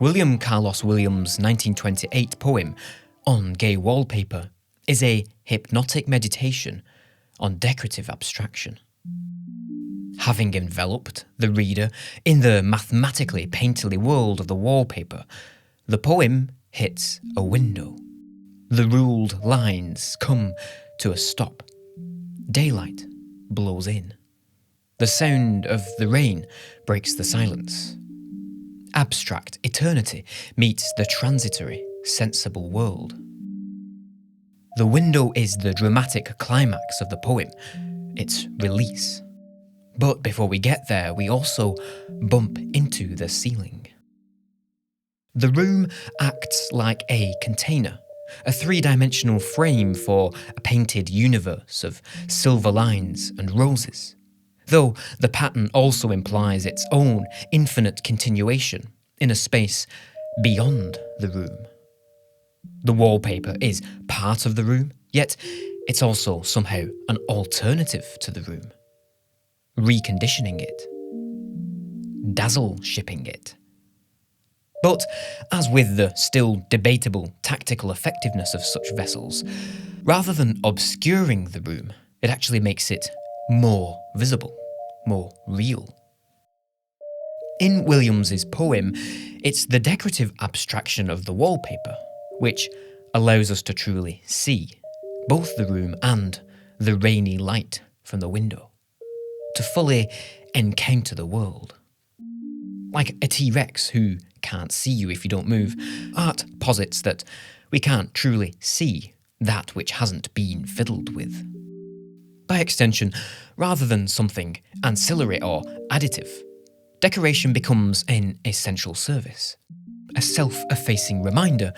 William Carlos Williams' 1928 poem, On Gay Wallpaper, is a hypnotic meditation on decorative abstraction. Having enveloped the reader in the mathematically painterly world of the wallpaper, the poem hits a window. The ruled lines come to a stop. Daylight blows in. The sound of the rain breaks the silence. Abstract eternity meets the transitory, sensible world. The window is the dramatic climax of the poem, its release. But before we get there, we also bump into the ceiling. The room acts like a container, a three-dimensional frame for a painted universe of silver lines and roses, though the pattern also implies its own infinite continuation in a space beyond the room. The wallpaper is part of the room, yet it's also somehow an alternative to the room, reconditioning it, dazzle-shipping it. But, as with the still debatable tactical effectiveness of such vessels, rather than obscuring the room, it actually makes it more visible, more real. In Williams's poem, it's the decorative abstraction of the wallpaper which allows us to truly see both the room and the rainy light from the window, to fully encounter the world. Like a T-Rex who can't see you if you don't move, art posits that we can't truly see that which hasn't been fiddled with. By extension, rather than something ancillary or additive, decoration becomes an essential service, a self-effacing reminder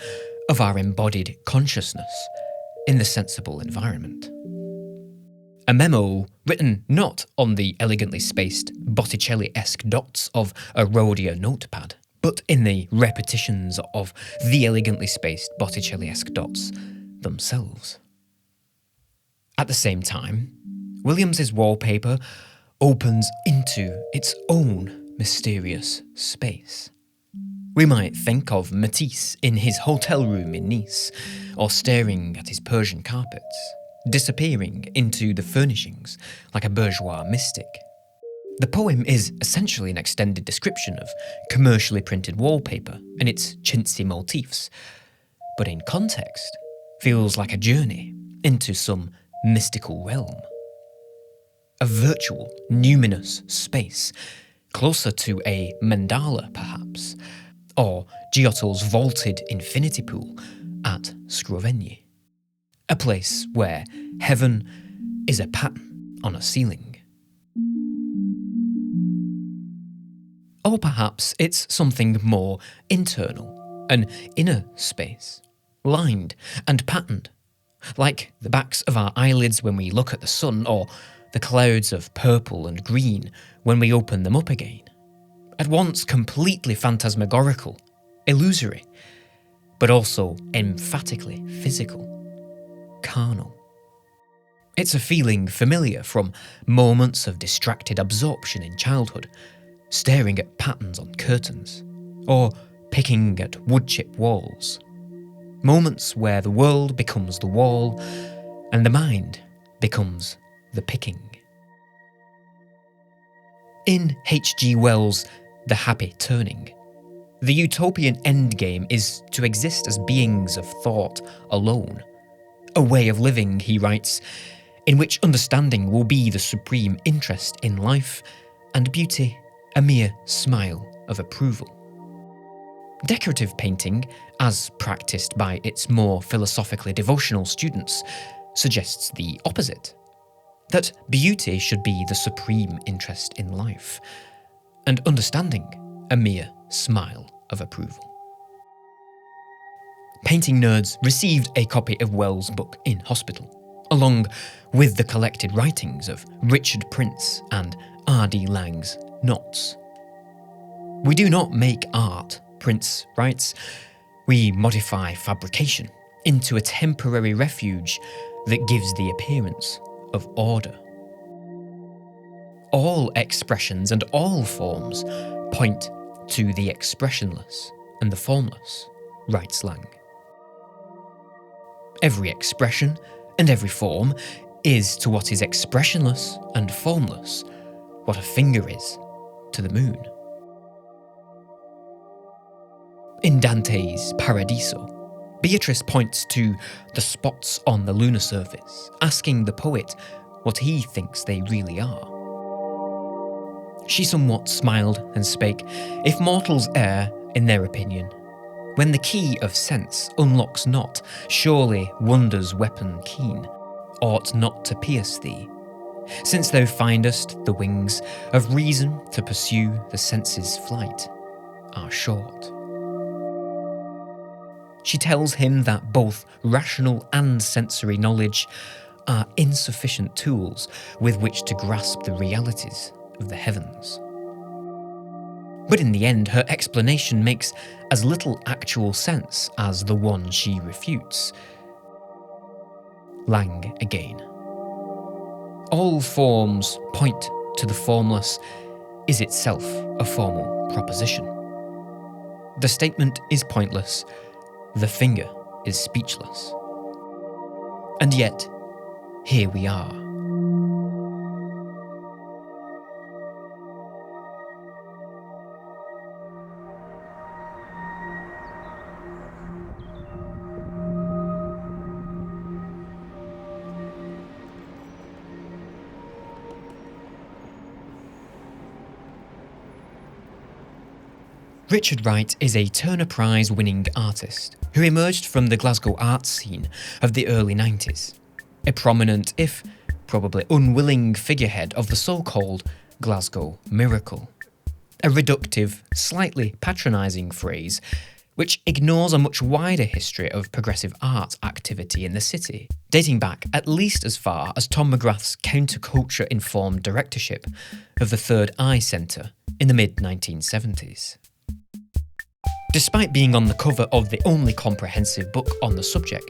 of our embodied consciousness in the sensible environment. A memo written not on the elegantly spaced Botticelli-esque dots of a Rhodia notepad, but in the repetitions of the elegantly spaced Botticelli-esque dots themselves. At the same time, Williams's wallpaper opens into its own mysterious space. We might think of Matisse in his hotel room in Nice, or staring at his Persian carpets, disappearing into the furnishings like a bourgeois mystic. The poem is essentially an extended description of commercially printed wallpaper and its chintzy motifs, but in context feels like a journey into some mystical realm. A virtual, numinous space, closer to a mandala perhaps, or Giotto's vaulted infinity pool at Scrovegni. A place where heaven is a pattern on a ceiling. Or perhaps it's something more internal, an inner space, lined and patterned, like the backs of our eyelids when we look at the sun, or the clouds of purple and green when we open them up again. At once completely phantasmagorical, illusory, but also emphatically physical, carnal. It's a feeling familiar from moments of distracted absorption in childhood, staring at patterns on curtains, or picking at wood-chip walls. Moments where the world becomes the wall, and the mind becomes the picking. In H.G. Wells' The Happy Turning, the utopian endgame is to exist as beings of thought alone. A way of living, he writes, in which understanding will be the supreme interest in life, and beauty a mere smile of approval. Decorative painting, as practiced by its more philosophically devotional students, suggests the opposite, that beauty should be the supreme interest in life, and understanding a mere smile of approval. Painting nerds received a copy of Wells' book in hospital, along with the collected writings of Richard Prince and R.D. Laing's Knots. We do not make art, Prince writes. We modify fabrication into a temporary refuge that gives the appearance of order. All expressions and all forms point to the expressionless, and the formless, writes Laing. Every expression and every form is to what is expressionless and formless what a finger is to the moon. In Dante's Paradiso, Beatrice points to the spots on the lunar surface, asking the poet what he thinks they really are. She somewhat smiled and spake, "If mortals err in their opinion, when the key of sense unlocks not, surely wonder's weapon keen ought not to pierce thee, since thou findest the wings of reason to pursue the senses' flight are short." She tells him that both rational and sensory knowledge are insufficient tools with which to grasp the realities of the heavens. But in the end, her explanation makes as little actual sense as the one she refutes. Laing again. All forms point to the formless is itself a formal proposition. The statement is pointless, the finger is speechless. And yet, here we are. Richard Wright is a Turner Prize-winning artist who emerged from the Glasgow art scene of the early 90s, a prominent, if probably unwilling, figurehead of the so-called Glasgow miracle, a reductive, slightly patronising phrase which ignores a much wider history of progressive art activity in the city, dating back at least as far as Tom McGrath's counterculture-informed directorship of the Third Eye Centre in the mid-1970s. Despite being on the cover of the only comprehensive book on the subject,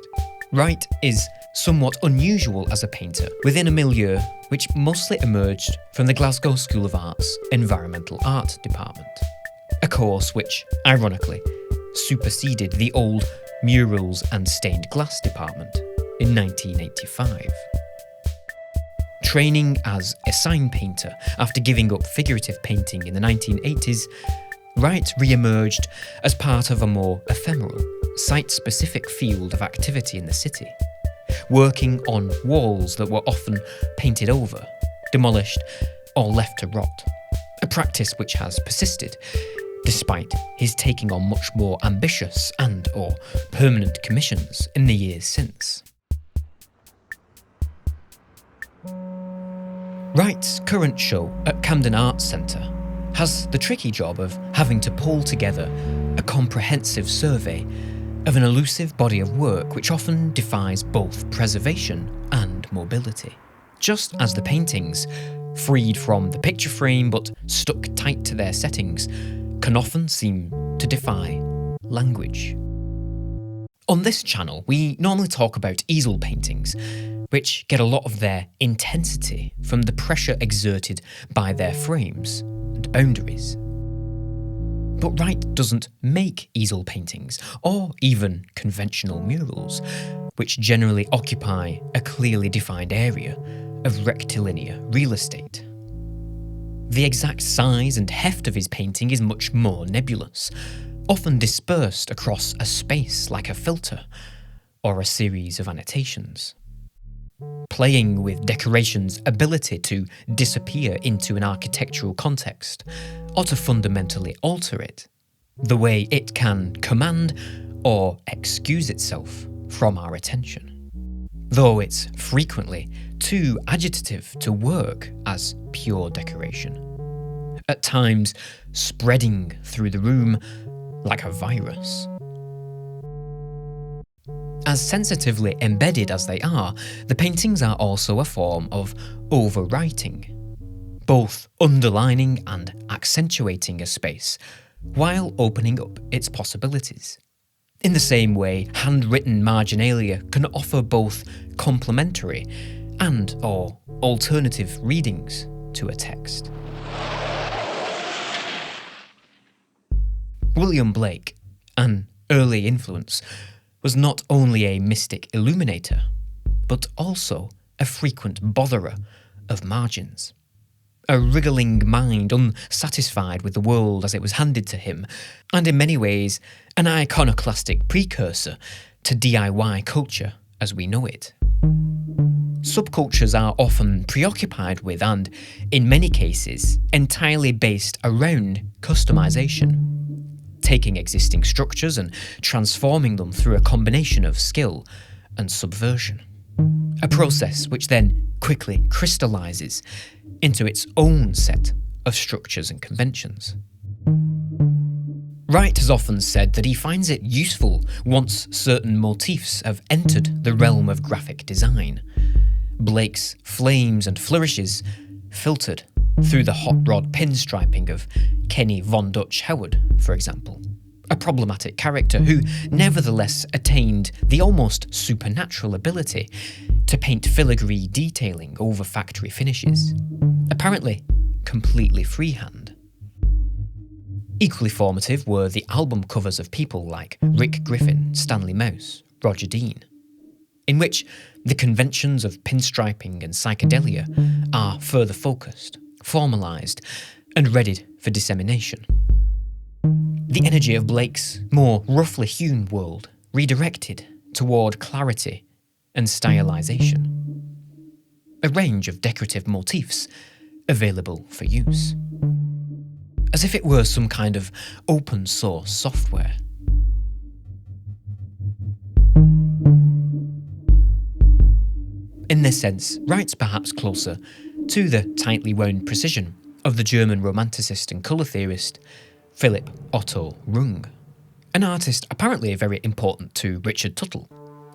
Wright is somewhat unusual as a painter within a milieu which mostly emerged from the Glasgow School of Art's Environmental Art department, a course which, ironically, superseded the old Murals and Stained Glass department in 1985. Training as a sign painter after giving up figurative painting in the 1980s, Wright re-emerged as part of a more ephemeral, site-specific field of activity in the city, working on walls that were often painted over, demolished, or left to rot, a practice which has persisted, despite his taking on much more ambitious and/or permanent commissions in the years since. Wright's current show at Camden Art Centre has the tricky job of having to pull together a comprehensive survey of an elusive body of work which often defies both preservation and mobility. Just as the paintings, freed from the picture frame but stuck tight to their settings, can often seem to defy language. On this channel, we normally talk about easel paintings, which get a lot of their intensity from the pressure exerted by their frames and boundaries. But Wright doesn't make easel paintings, or even conventional murals, which generally occupy a clearly defined area of rectilinear real estate. The exact size and heft of his painting is much more nebulous, often dispersed across a space like a filter or a series of annotations. Playing with decoration's ability to disappear into an architectural context, or to fundamentally alter it, the way it can command or excuse itself from our attention. Though it's frequently too agitative to work as pure decoration, at times spreading through the room like a virus. As sensitively embedded as they are, the paintings are also a form of overwriting, both underlining and accentuating a space, while opening up its possibilities. In the same way, handwritten marginalia can offer both complementary and/or alternative readings to a text. William Blake, an early influence, was not only a mystic illuminator, but also a frequent botherer of margins. A wriggling mind unsatisfied with the world as it was handed to him, and in many ways an iconoclastic precursor to DIY culture as we know it. Subcultures are often preoccupied with, and in many cases, entirely based around customization, taking existing structures and transforming them through a combination of skill and subversion. A process which then quickly crystallizes into its own set of structures and conventions. Wright has often said that he finds it useful once certain motifs have entered the realm of graphic design. Blake's flames and flourishes filtered through the hot rod pinstriping of Kenny Von Dutch Howard, for example, a problematic character who nevertheless attained the almost supernatural ability to paint filigree detailing over factory finishes, apparently completely freehand. Equally formative were the album covers of people like Rick Griffin, Stanley Mouse, Roger Dean, in which the conventions of pinstriping and psychedelia are further focused, formalised, and readied for dissemination. The energy of Blake's more roughly hewn world redirected toward clarity and stylisation. A range of decorative motifs available for use. As if it were some kind of open source software. In this sense, Wright's perhaps closer to the tightly wound precision of the German romanticist and colour theorist Philipp Otto Runge, an artist apparently very important to Richard Tuttle,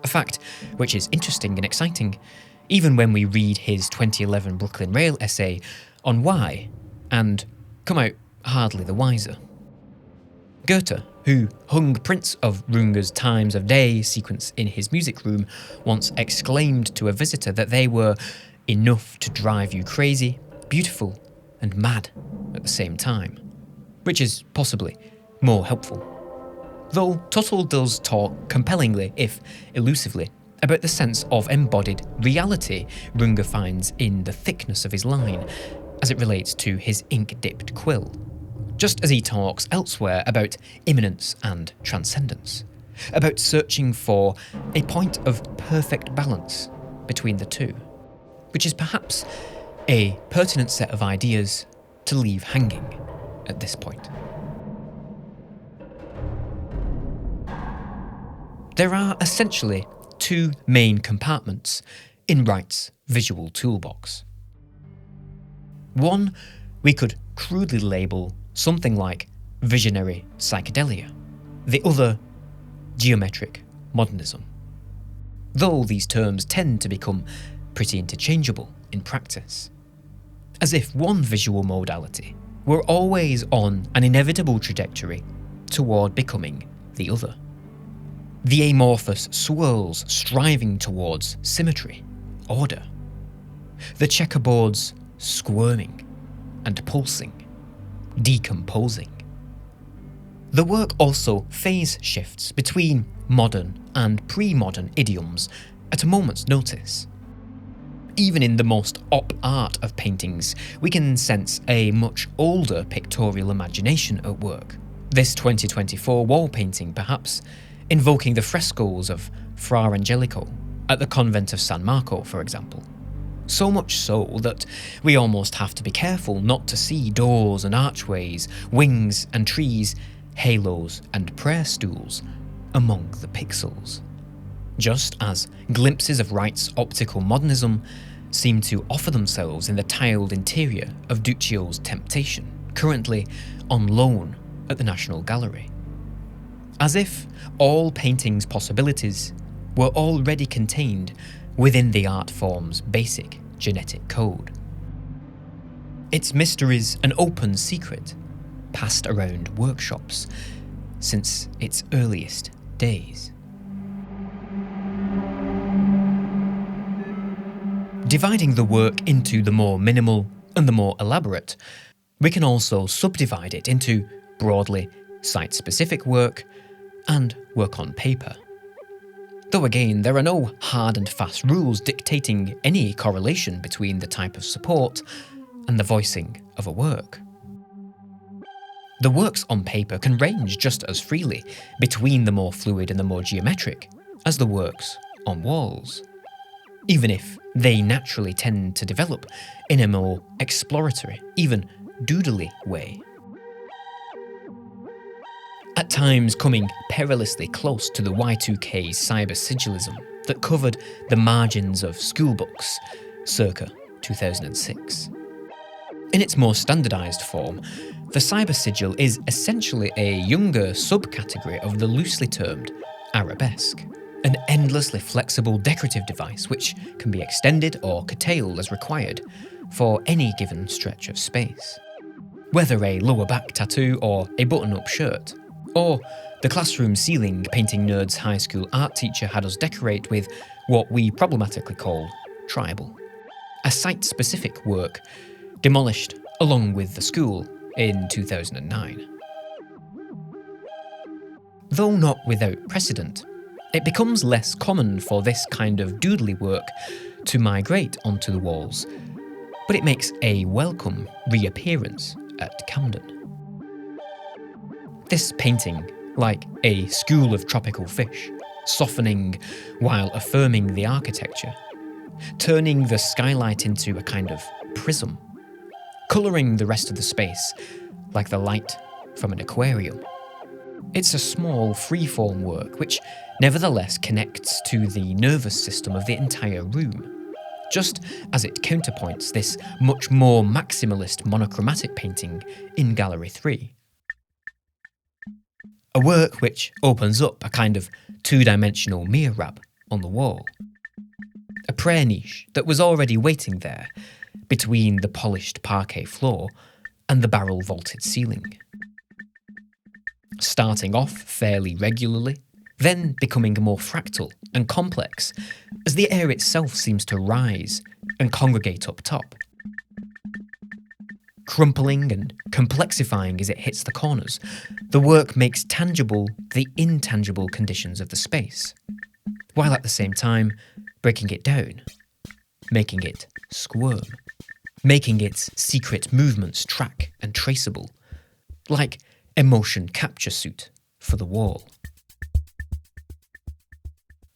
a fact which is interesting and exciting, even when we read his 2011 Brooklyn Rail essay on why, and come out hardly the wiser. Goethe, who hung prints of Runge's Times of Day sequence in his music room, once exclaimed to a visitor that they were enough to drive you crazy, beautiful, and mad at the same time, which is possibly more helpful. Though Tuttle does talk compellingly, if elusively, about the sense of embodied reality Runge finds in the thickness of his line as it relates to his ink-dipped quill, just as he talks elsewhere about immanence and transcendence, about searching for a point of perfect balance between the two, which is perhaps a pertinent set of ideas to leave hanging at this point. There are essentially two main compartments in Wright's visual toolbox. One we could crudely label something like visionary psychedelia, the other geometric modernism, though these terms tend to become pretty interchangeable in practice, as if one visual modality were always on an inevitable trajectory toward becoming the other. The amorphous swirls striving towards symmetry, order. The checkerboards squirming and pulsing, decomposing. The work also phase shifts between modern and pre-modern idioms at a moment's notice. Even in the most op art of paintings, we can sense a much older pictorial imagination at work. This 2024 wall painting, perhaps, invoking the frescoes of Fra Angelico at the convent of San Marco, for example. So much so that we almost have to be careful not to see doors and archways, wings and trees, halos and prayer stools among the pixels. Just as glimpses of Wright's optical modernism seem to offer themselves in the tiled interior of Duccio's Temptation, currently on loan at the National Gallery. As if all painting's possibilities were already contained within the art form's basic genetic code. Its mysteries an open secret, passed around workshops since its earliest days. Dividing the work into the more minimal and the more elaborate, we can also subdivide it into broadly site-specific work and work on paper. Though again, there are no hard and fast rules dictating any correlation between the type of support and the voicing of a work. The works on paper can range just as freely between the more fluid and the more geometric as the works on walls, even if they naturally tend to develop in a more exploratory, even doodly way. At times coming perilously close to the Y2K cyber sigilism that covered the margins of schoolbooks circa 2006. In its more standardised form, the cyber sigil is essentially a younger subcategory of the loosely termed arabesque, an endlessly flexible decorative device which can be extended or curtailed as required for any given stretch of space. Whether a lower back tattoo or a button-up shirt, or the classroom ceiling painting nerds high school art teacher had us decorate with what we problematically call tribal, a site-specific work demolished along with the school in 2009. Though not without precedent, it becomes less common for this kind of doodly work to migrate onto the walls, but it makes a welcome reappearance at Camden. This painting, like a school of tropical fish, softening while affirming the architecture, turning the skylight into a kind of prism, colouring the rest of the space like the light from an aquarium. It's a small, freeform work which nevertheless connects to the nervous system of the entire room, just as it counterpoints this much more maximalist monochromatic painting in Gallery 3. A work which opens up a kind of two-dimensional mihrab on the wall. A prayer niche that was already waiting there, between the polished parquet floor and the barrel-vaulted ceiling. Starting off fairly regularly, then becoming more fractal and complex as the air itself seems to rise and congregate up top. Crumpling and complexifying as it hits the corners, the work makes tangible the intangible conditions of the space, while at the same time breaking it down, making it squirm, making its secret movements track and traceable, like a motion capture suit for the wall.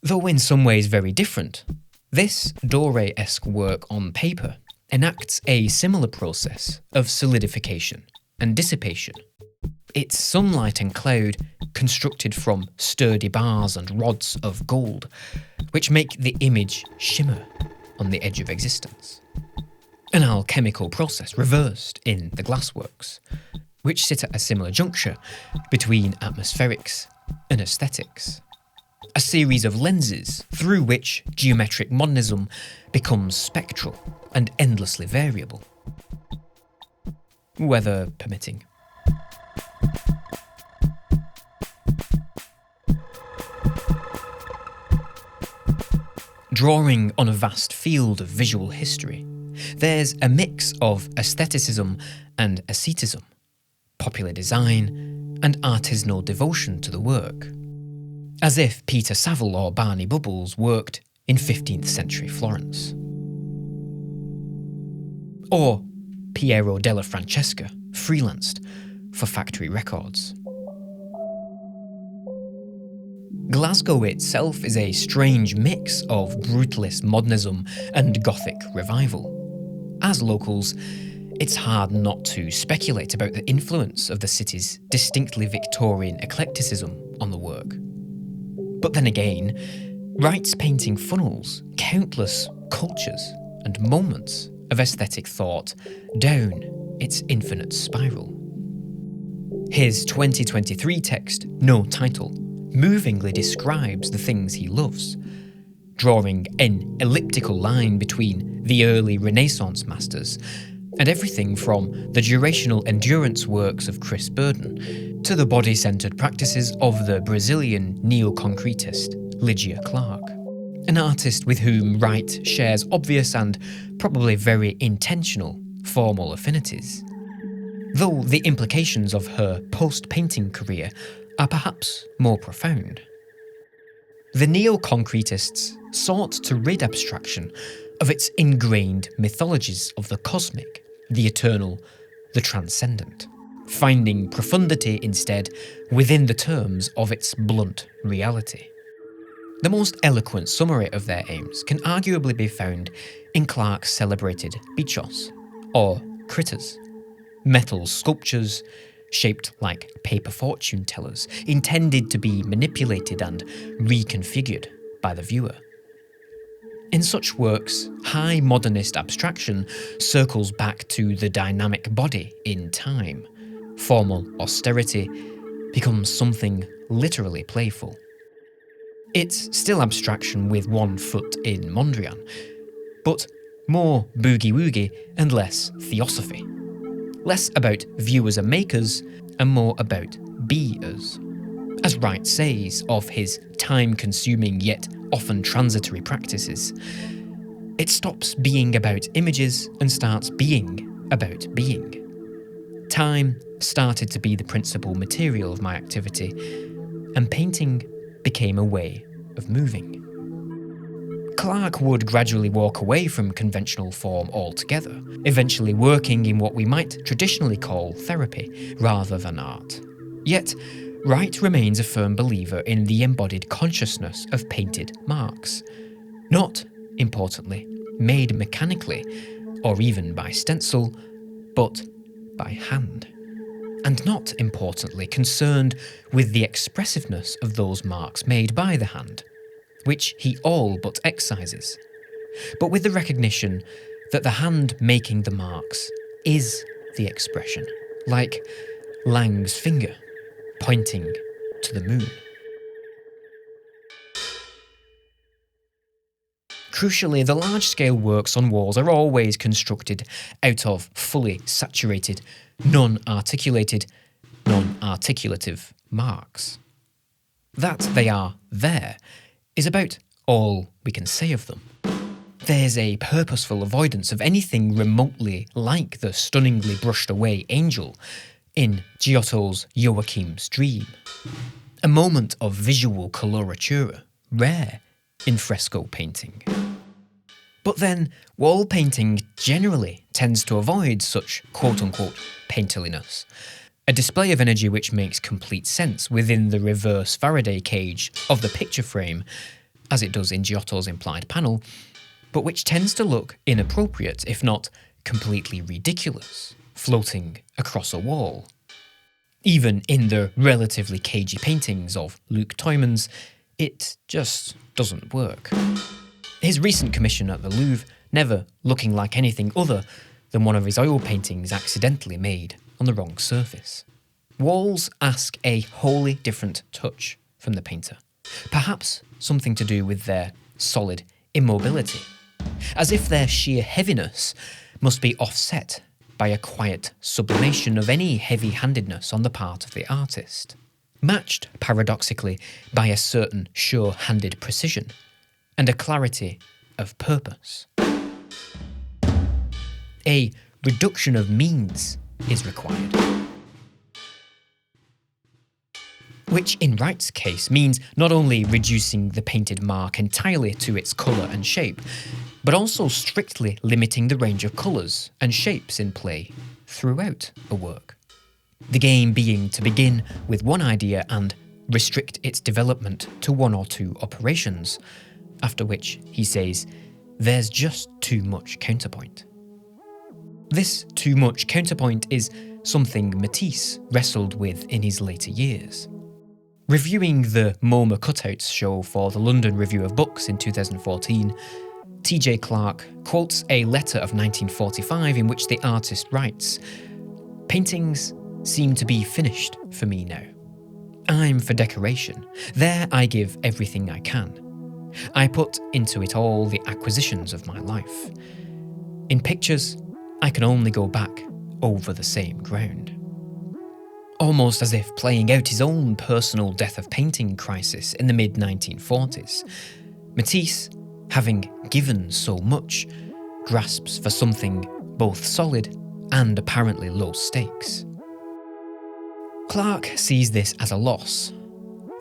Though in some ways very different, this Doré-esque work on paper enacts a similar process of solidification and dissipation. Its sunlight and cloud constructed from sturdy bars and rods of gold, which make the image shimmer on the edge of existence. An alchemical process reversed in the glassworks, which sit at a similar juncture between atmospherics and aesthetics. A series of lenses through which geometric modernism becomes spectral and endlessly variable. Weather permitting. Drawing on a vast field of visual history, there's a mix of aestheticism and asceticism, popular design and artisanal devotion to the work, as if Peter Saville or Barney Bubbles worked in 15th century Florence. Or Piero della Francesca freelanced for Factory Records. Glasgow itself is a strange mix of brutalist modernism and Gothic revival. As locals, it's hard not to speculate about the influence of the city's distinctly Victorian eclecticism on the work. But then again, Wright's painting funnels countless cultures and moments of aesthetic thought down its infinite spiral. His 2023 text, No Title, movingly describes the things he loves, drawing an elliptical line between the early Renaissance masters and everything from the durational endurance works of Chris Burden to the body-centered practices of the Brazilian neo-concretist Lygia Clark, an artist with whom Wright shares obvious and probably very intentional formal affinities. Though the implications of her post-painting career are perhaps more profound. The neo-concretists sought to rid abstraction of its ingrained mythologies of the cosmic, the eternal, the transcendent, finding profundity instead within the terms of its blunt reality. The most eloquent summary of their aims can arguably be found in Clarke's celebrated bichos, or critters, metal sculptures shaped like paper fortune tellers, intended to be manipulated and reconfigured by the viewer. In such works, high modernist abstraction circles back to the dynamic body in time. Formal austerity becomes something literally playful. It's still abstraction with one foot in Mondrian, but more boogie-woogie and less theosophy. Less about viewers and makers and more about beers. As Wright says of his time-consuming yet often transitory practices, it stops being about images and starts being about being. Time started to be the principal material of my activity, and painting became a way of moving. Clarke would gradually walk away from conventional form altogether, eventually working in what we might traditionally call therapy rather than art. Yet, Wright remains a firm believer in the embodied consciousness of painted marks, not, importantly, made mechanically or even by stencil, but by hand. And not importantly, concerned with the expressiveness of those marks made by the hand, which he all but excises, but with the recognition that the hand making the marks is the expression, like Laing's finger pointing to the moon. Crucially, the large-scale works on walls are always constructed out of fully saturated, non-articulative marks. That they are there is about all we can say of them. There's a purposeful avoidance of anything remotely like the stunningly brushed-away angel in Giotto's Joachim's Dream, a moment of visual coloratura, rare in fresco painting. But then, wall painting generally tends to avoid such quote-unquote painterliness, a display of energy which makes complete sense within the reverse Faraday cage of the picture frame, as it does in Giotto's implied panel, but which tends to look inappropriate, if not completely ridiculous, floating across a wall. Even in the relatively cagey paintings of Luc Tuymans, it just doesn't work. His recent commission at the Louvre never looking like anything other than one of his oil paintings accidentally made on the wrong surface. Walls ask a wholly different touch from the painter, perhaps something to do with their solid immobility, as if their sheer heaviness must be offset by a quiet sublimation of any heavy-handedness on the part of the artist, matched, paradoxically, by a certain sure-handed precision and a clarity of purpose. A reduction of means is required, which in Wright's case means not only reducing the painted mark entirely to its colour and shape, but also strictly limiting the range of colours and shapes in play throughout a work. The game being to begin with one idea and restrict its development to one or two operations, after which, he says, there's just too much counterpoint. This too much counterpoint is something Matisse wrestled with in his later years. Reviewing the MoMA cutouts show for the London Review of Books in 2014, T.J. Clarke quotes a letter of 1945 in which the artist writes, "Paintings seem to be finished for me now. I'm for decoration. There I give everything I can. I put into it all the acquisitions of my life. In pictures, I can only go back over the same ground." Almost as if playing out his own personal death of painting crisis in the mid-1940s, Matisse, having given so much, grasps for something both solid and apparently low stakes. Clarke sees this as a loss,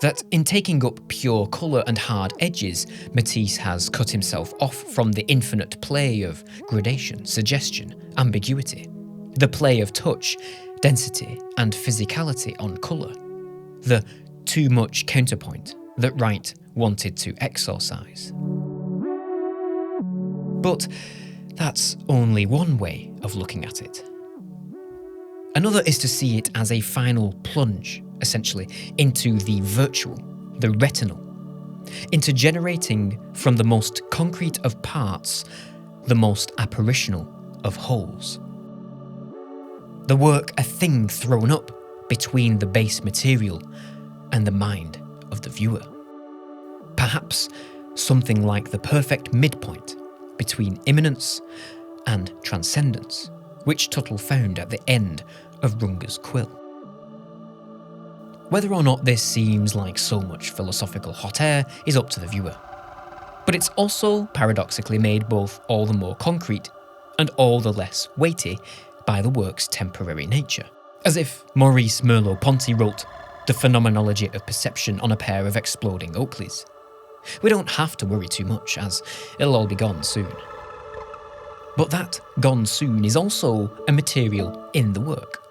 that in taking up pure colour and hard edges, Matisse has cut himself off from the infinite play of gradation, suggestion, ambiguity, the play of touch, density and physicality on colour, the too much counterpoint that Wright wanted to exorcise. But that's only one way of looking at it. Another is to see it as a final plunge, essentially, into the virtual, the retinal, into generating from the most concrete of parts, the most apparitional of wholes. The work a thing thrown up between the base material and the mind of the viewer. Perhaps something like the perfect midpoint between Immanence and Transcendence, which Tuttle found at the end of Runge's quill. Whether or not this seems like so much philosophical hot air is up to the viewer. But it's also paradoxically made both all the more concrete and all the less weighty by the work's temporary nature. As if Maurice Merleau-Ponty wrote the phenomenology of perception on a pair of exploding Oakleys. We don't have to worry too much, as it'll all be gone soon. But that gone soon is also a material in the work.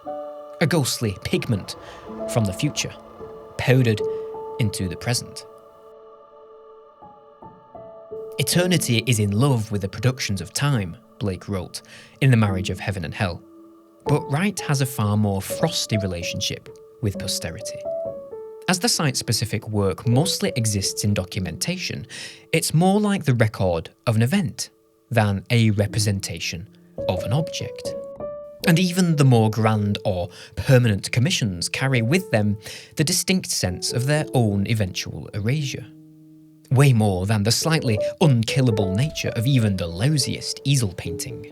A ghostly pigment from the future, powdered into the present. Eternity is in love with the productions of time, Blake wrote in The Marriage of Heaven and Hell. But Wright has a far more frosty relationship with posterity. As the site-specific work mostly exists in documentation, it's more like the record of an event than a representation of an object. And even the more grand or permanent commissions carry with them the distinct sense of their own eventual erasure. Way more than the slightly unkillable nature of even the lousiest easel painting.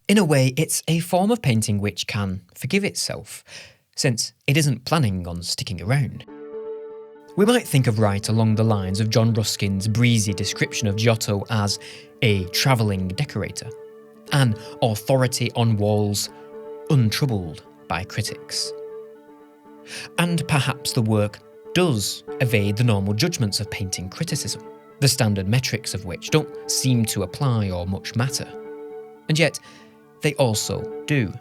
In a way, it's a form of painting which can forgive itself, since it isn't planning on sticking around. We might think of Wright along the lines of John Ruskin's breezy description of Giotto as a travelling decorator, an authority on walls untroubled by critics. And perhaps the work does evade the normal judgments of painting criticism, the standard metrics of which don't seem to apply or much matter. And yet, they also do.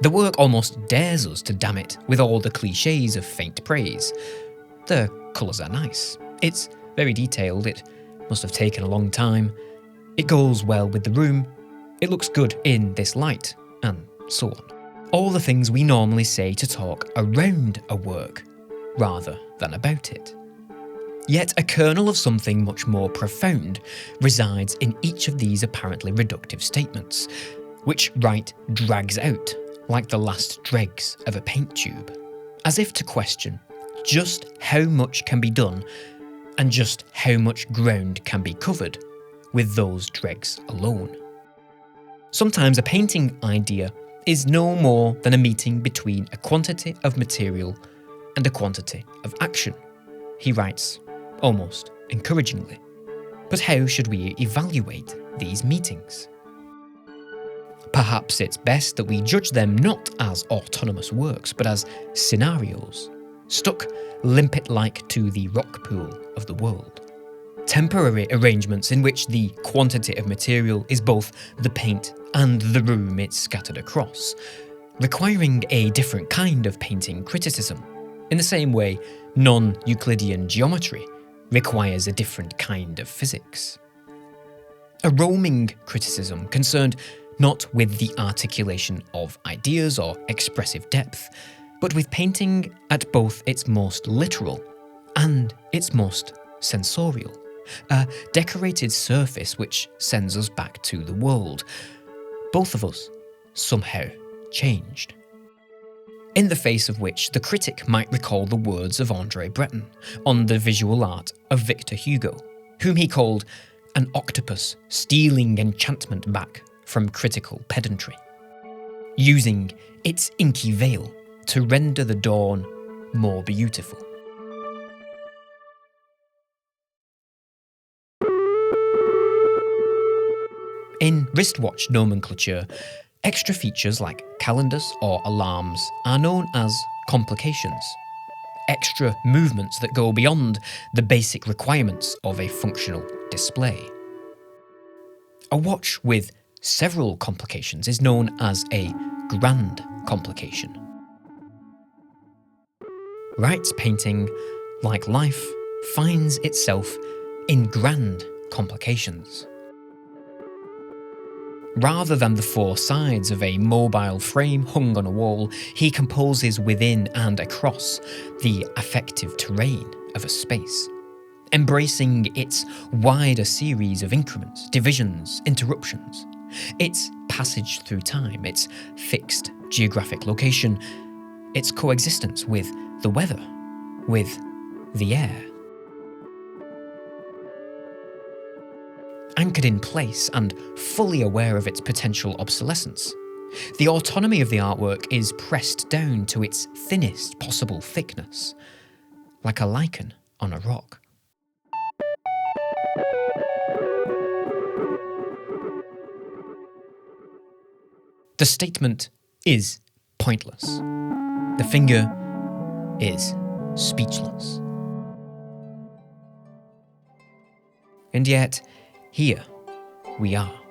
The work almost dares us to damn it with all the clichés of faint praise. The colours are nice. It's very detailed. It must have taken a long time. It goes well with the room. It looks good in this light, and so on. All the things we normally say to talk around a work, rather than about it. Yet a kernel of something much more profound resides in each of these apparently reductive statements, which Wright drags out like the last dregs of a paint tube, as if to question just how much can be done and just how much ground can be covered with those dregs alone. Sometimes a painting idea is no more than a meeting between a quantity of material and a quantity of action, he writes, almost encouragingly. But how should we evaluate these meetings? Perhaps it's best that we judge them not as autonomous works, but as scenarios, stuck limpet-like to the rock pool of the world. Temporary arrangements in which the quantity of material is both the paint and the room it's scattered across, requiring a different kind of painting criticism, in the same way non-Euclidean geometry requires a different kind of physics. A roaming criticism concerned not with the articulation of ideas or expressive depth, but with painting at both its most literal and its most sensorial, a decorated surface which sends us back to the world, both of us somehow changed. In the face of which the critic might recall the words of André Breton on the visual art of Victor Hugo, whom he called an octopus stealing enchantment back from critical pedantry, using its inky veil to render the dawn more beautiful. In wristwatch nomenclature, extra features like calendars or alarms are known as complications. Extra movements that go beyond the basic requirements of a functional display. A watch with several complications is known as a grand complication. Wright's painting, like life, finds itself in grand complications. Rather than the four sides of a mobile frame hung on a wall, he composes within and across the affective terrain of a space, embracing its wider series of increments, divisions, interruptions, its passage through time, its fixed geographic location, its coexistence with the weather, with the air. Anchored in place and fully aware of its potential obsolescence, the autonomy of the artwork is pressed down to its thinnest possible thickness, like a lichen on a rock. The statement is pointless. The finger is speechless. And yet, here we are.